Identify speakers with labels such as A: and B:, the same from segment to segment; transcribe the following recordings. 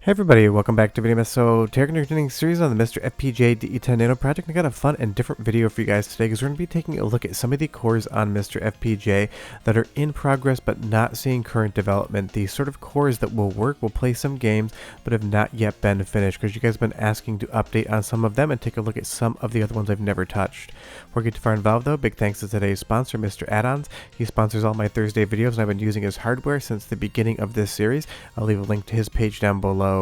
A: Hey everybody, welcome back to Video. So, continuing series on the MiSTer FPGA DE10 Nano project. I got a fun and different video for you guys today because we're going to be taking a look at some of the cores on MiSTer FPGA that are in progress but not seeing current development. These sort of cores that will work, will play some games, but have not yet been finished because you guys have been asking to update on some of them and take a look at some of the other ones I've never touched. Before we get too far involved though, big thanks to today's sponsor, MiSTer Add-ons. He sponsors all my Thursday videos and I've been using his hardware since the beginning of this series. I'll leave a link to his page down below.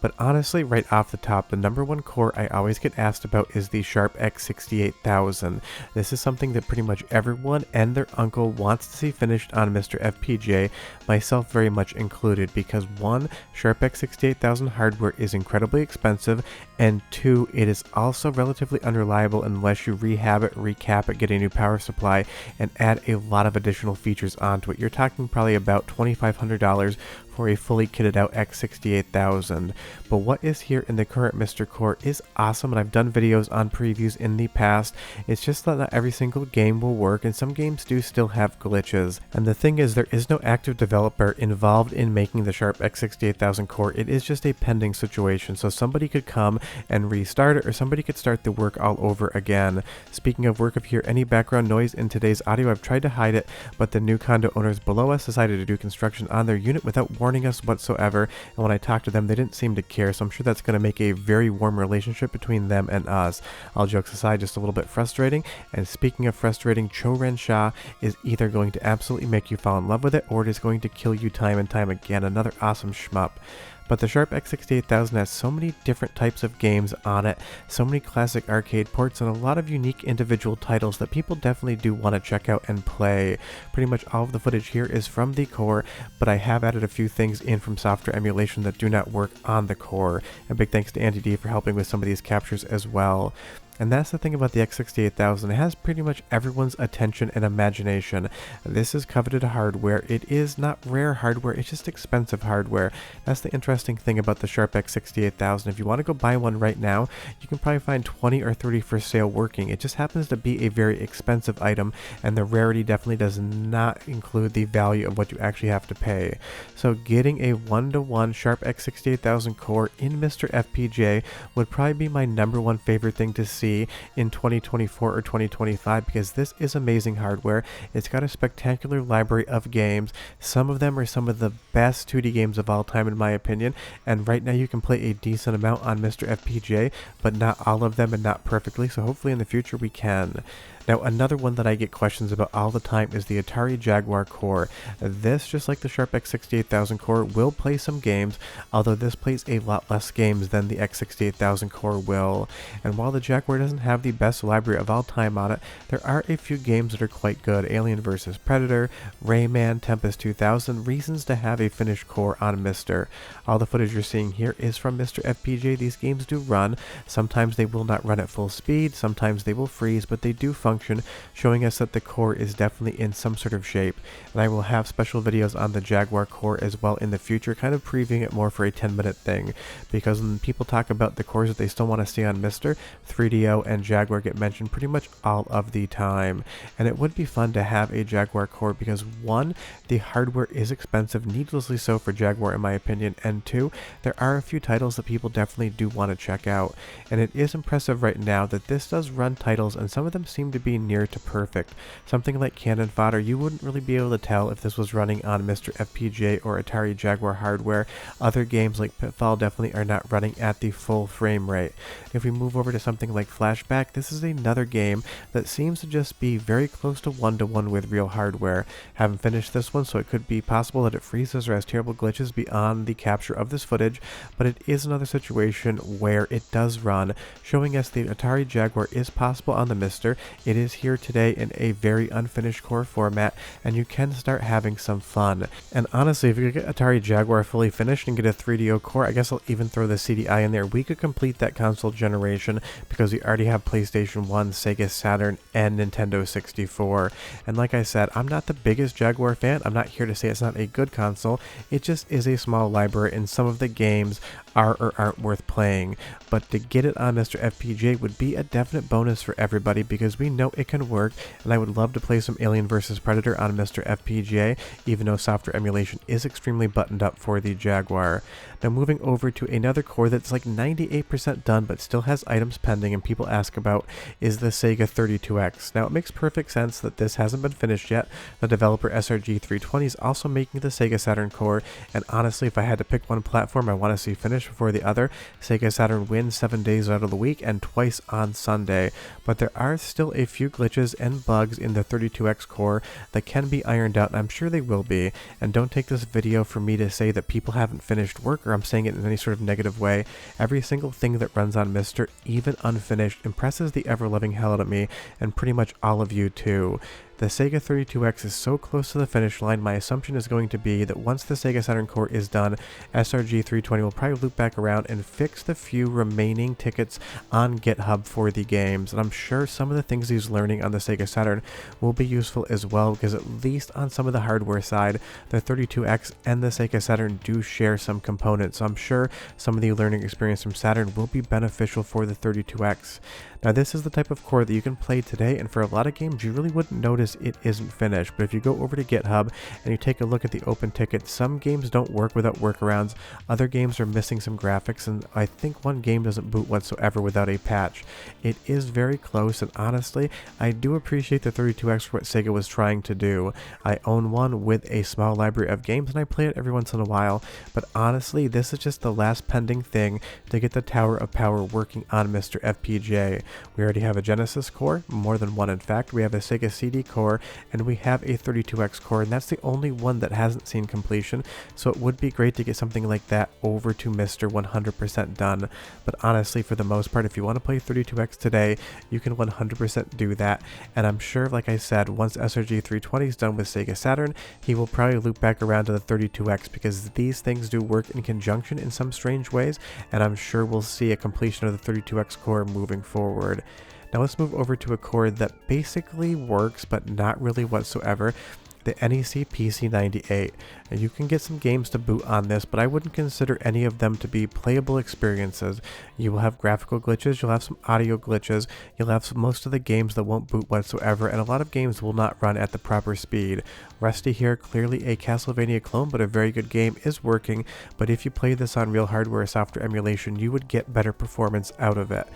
A: But honestly, right off the top, the number one core I always get asked about is the Sharp X68000. This is something that pretty much everyone and their uncle wants to see finished on MiSTer FPGA, myself very much included, because one, Sharp X68000 hardware is incredibly expensive, and two, it is also relatively unreliable unless you rehab it, recap it, get a new power supply, and add a lot of additional features onto it. You're talking probably about $2,500 for a fully kitted out X68000. But what is here in the current MiSTer core is awesome, and I've done videos on previews in the past. It's just that not every single game will work, and some games do still have glitches. And the thing is, there is no active developer involved in making the Sharp X68000 core. It is just a pending situation, so somebody could come and restart it, or somebody could start the work all over again. Speaking of work, if you hear any background noise in today's audio, I've tried to hide it, but the new condo owners below us decided to do construction on their unit without warning us whatsoever, and when I talked to them, they didn't seem to care, so I'm sure that's going to make a very warm relationship between them and us. All jokes aside, just a little bit frustrating. And speaking of frustrating, Cho-Ren Shah is either going to absolutely make you fall in love with it, or it is going to kill you time and time again. Another awesome shmup. But the Sharp X68000 has so many different types of games on it, so many classic arcade ports, and a lot of unique individual titles that people definitely do want to check out and play. Pretty much all of the footage here is from the core, but I have added a few things in from software emulation that do not work on the core. A big thanks to Andy D for helping with some of these captures as well. And that's the thing about the X68000, it has pretty much everyone's attention and imagination. This is coveted hardware. It is not rare hardware, it's just expensive hardware. That's the interesting thing about the Sharp X68000. If you want to go buy one right now, you can probably find 20 or 30 for sale working. It just happens to be a very expensive item, and the rarity definitely does not include the value of what you actually have to pay. So getting a 1-to-1 Sharp X68000 core in MiSTer FPGA would probably be my #1 favorite thing to see in 2024 or 2025, because this is amazing hardware. It's got a spectacular library of games. Some of them are some of the best 2D games of all time in my opinion, and right now you can play a decent amount on MiSTer FPGA, but not all of them and not perfectly, so hopefully in the future we can. Now, another one that I get questions about all the time is the Atari Jaguar core. This, just like the Sharp X68000 core, will play some games, although this plays a lot less games than the X68000 core will. And while the Jaguar doesn't have the best library of all time on it, there are a few games that are quite good. Alien vs. Predator, Rayman, Tempest 2000, reasons to have a finished core on MiSTer. All the footage you're seeing here is from MiSTer FPGA. These games do run. Sometimes they will not run at full speed, sometimes they will freeze, but they do function, showing us that the core is definitely in some sort of shape. And I will have special videos on the Jaguar core as well in the future, kind of previewing it more for a 10-minute thing, because when people talk about the cores that they still want to see on MiSTer, 3DO and Jaguar get mentioned pretty much all of the time. And it would be fun to have a Jaguar core because one, the hardware is expensive, needlessly so for Jaguar in my opinion, and two, there are a few titles that people definitely do want to check out. And it is impressive right now that this does run titles, and some of them seem to be near to perfect. Something like Cannon Fodder, you wouldn't really be able to tell if this was running on MiSTer FPGA or Atari Jaguar hardware. Other games like Pitfall definitely are not running at the full frame rate. If we move over to something like Flashback, this is another game that seems to just be very close to 1-to-1 with real hardware. Haven't finished this one, so it could be possible that it freezes or has terrible glitches beyond the capture of this footage, but it is another situation where it does run, showing us the Atari Jaguar is possible on the MiSTer. It is here today in a very unfinished core format, and you can start having some fun. And honestly, if you could get Atari Jaguar fully finished and get a 3DO core, I guess I'll even throw the CDI in there. We could complete that console generation because we already have PlayStation 1, Sega Saturn, and Nintendo 64. And like I said, I'm not the biggest Jaguar fan. I'm not here to say it's not a good console. It just is a small library, and some of the games are or aren't worth playing, but to get it on MiSTer FPGA would be a definite bonus for everybody because we know it can work, and I would love to play some Alien vs Predator on MiSTer FPGA, even though software emulation is extremely buttoned up for the Jaguar. Now moving over to another core that's like 98% done but still has items pending and people ask about is the Sega 32X. Now it makes perfect sense that this hasn't been finished yet. The developer SRG320 is also making the Sega Saturn core, and honestly if I had to pick one platform I want to see finished before the other, Sega Saturn wins 7 days out of the week and twice on Sunday. But there are still a few glitches and bugs in the 32X core that can be ironed out, and I'm sure they will be. And don't take this video for me to say that people haven't finished work or I'm saying it in any sort of negative way. Every single thing that runs on MiSTer, even unfinished, impresses the ever-loving hell out of me and pretty much all of you too. The Sega 32X is so close to the finish line, my assumption is going to be that once the Sega Saturn core is done, SRG320 will probably loop back around and fix the few remaining tickets on GitHub for the games. And I'm sure some of the things he's learning on the Sega Saturn will be useful as well, because at least on some of the hardware side, the 32X and the Sega Saturn do share some components. So I'm sure some of the learning experience from Saturn will be beneficial for the 32X. Now this is the type of core that you can play today, and for a lot of games you really wouldn't notice it isn't finished, but if you go over to GitHub and you take a look at the open tickets, some games don't work without workarounds, other games are missing some graphics, and I think one game doesn't boot whatsoever without a patch. It is very close, and honestly, I do appreciate the 32X for what Sega was trying to do. I own one with a small library of games and I play it every once in a while, but honestly, this is just the last pending thing to get the Tower of Power working on MiSTer FPGA. We already have a Genesis core, more than one in fact, we have a Sega CD core, and we have a 32X core, and that's the only one that hasn't seen completion, so it would be great to get something like that over to MiSTer 100% done. But honestly, for the most part, if you want to play 32X today, you can 100% do that, and I'm sure, like I said, once SRG320 is done with Sega Saturn, he will probably loop back around to the 32X, because these things do work in conjunction in some strange ways, and I'm sure we'll see a completion of the 32X core moving forward. Now let's move over to a core that basically works but not really whatsoever, the NEC PC98. Now you can get some games to boot on this, but I wouldn't consider any of them to be playable experiences. You will have graphical glitches, you'll have some audio glitches, you'll have most of the games that won't boot whatsoever, and a lot of games will not run at the proper speed. Rusty here, clearly a Castlevania clone, but a very good game, is working, but if you play this on real hardware software emulation, you would get better performance out of it.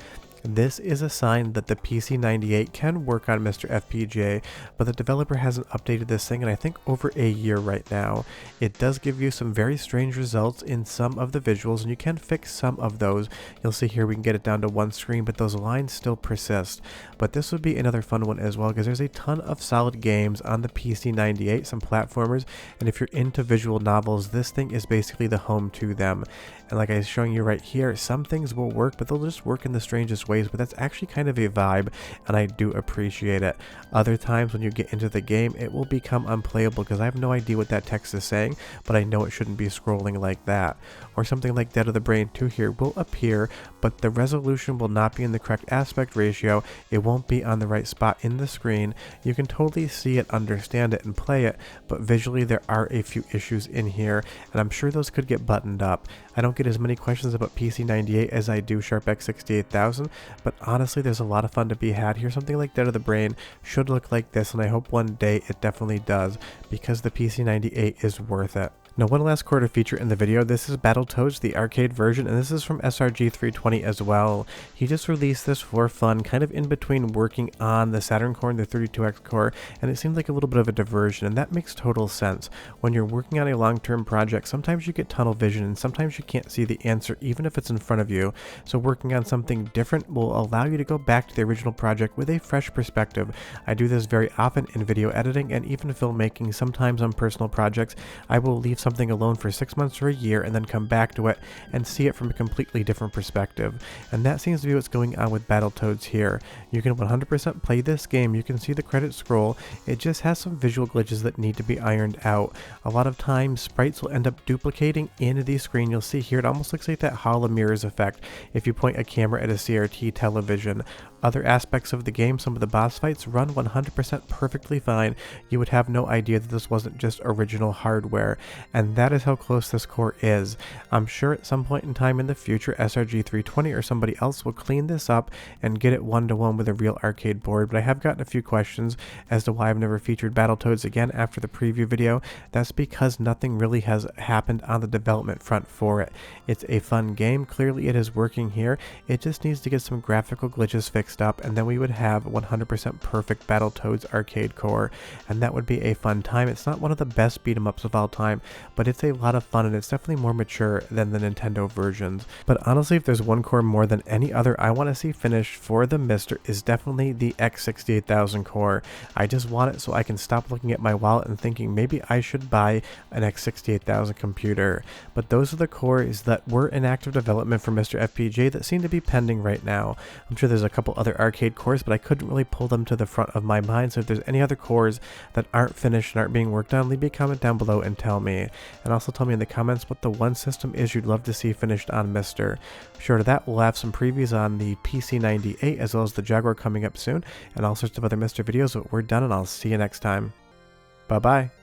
A: This is a sign that the PC98 can work on MiSTer FPGA, but the developer hasn't updated this thing in I think over a year right now. It does give you some very strange results in some of the visuals, and you can fix some of those. You'll see here we can get it down to one screen, but those lines still persist. But this would be another fun one as well, because there's a ton of solid games on the PC98, some platformers, and if you're into visual novels, this thing is basically the home to them. And like I was showing you right here, some things will work, but they'll just work in the strangest ways, but that's actually kind of a vibe, and I do appreciate it. Other times when you get into the game, it will become unplayable because I have no idea what that text is saying, but I know it shouldn't be scrolling like that. Or something like Dead of the Brain 2 here will appear, but the resolution will not be in the correct aspect ratio, it won't be on the right spot in the screen. You can totally see it, understand it, and play it, but visually there are a few issues in here, and I'm sure those could get buttoned up. I don't get as many questions about PC98 as I do Sharp X68000, but honestly there's a lot of fun to be had here. Something like Dead of the Brain should look like this, and I hope one day it definitely does, because the PC98 is worth it. Now one last core to feature in the video, this is Battletoads, the arcade version, and this is from SRG320 as well. He just released this for fun, kind of in between working on the Saturn core and the 32X core, and it seemed like a little bit of a diversion, and that makes total sense. When you're working on a long-term project, sometimes you get tunnel vision, and sometimes you can't see the answer even if it's in front of you, so working on something different will allow you to go back to the original project with a fresh perspective. I do this very often in video editing and even filmmaking. Sometimes on personal projects, I will leave something alone for 6 months or a year and then come back to it and see it from a completely different perspective. And that seems to be what's going on with Battletoads here. You can 100% play this game, you can see the credits scroll, it just has some visual glitches that need to be ironed out. A lot of times sprites will end up duplicating in the screen. You'll see here it almost looks like that Hall of Mirrors effect if you point a camera at a CRT television. other aspects of the game, some of the boss fights run 100% perfectly fine. You would have no idea that this wasn't just original hardware, and that is how close this core is. I'm sure at some point in time in the future, SRG320 or somebody else will clean this up and get it one-to-one with a real arcade board, but I have gotten a few questions as to why I've never featured Battletoads again after the preview video. That's because nothing really has happened on the development front for it. It's a fun game. Clearly it is working here. It just needs to get some graphical glitches fixed up, and then we would have 100% perfect Battletoads arcade core, and that would be a fun time. It's not one of the best beat 'em ups of all time, but it's a lot of fun, and it's definitely more mature than the Nintendo versions. But honestly, if there's one core more than any other I want to see finished for the MiSTer, is definitely the X68000 core. I just want it so I can stop looking at my wallet and thinking maybe I should buy an X68000 computer. But those are the cores that were in active development for MiSTer FPGA that seem to be pending right now. I'm sure there's a couple other arcade cores, but I couldn't really pull them to the front of my mind, so if there's any other cores that aren't finished and aren't being worked on, leave me a comment down below and tell me. And also tell me in the comments what the one system is you'd love to see finished on MiSTer. Short of that, we'll have some previews on the PC98 as well as the Jaguar coming up soon, and all sorts of other MiSTer videos, but we're done and I'll see you next time. Bye bye.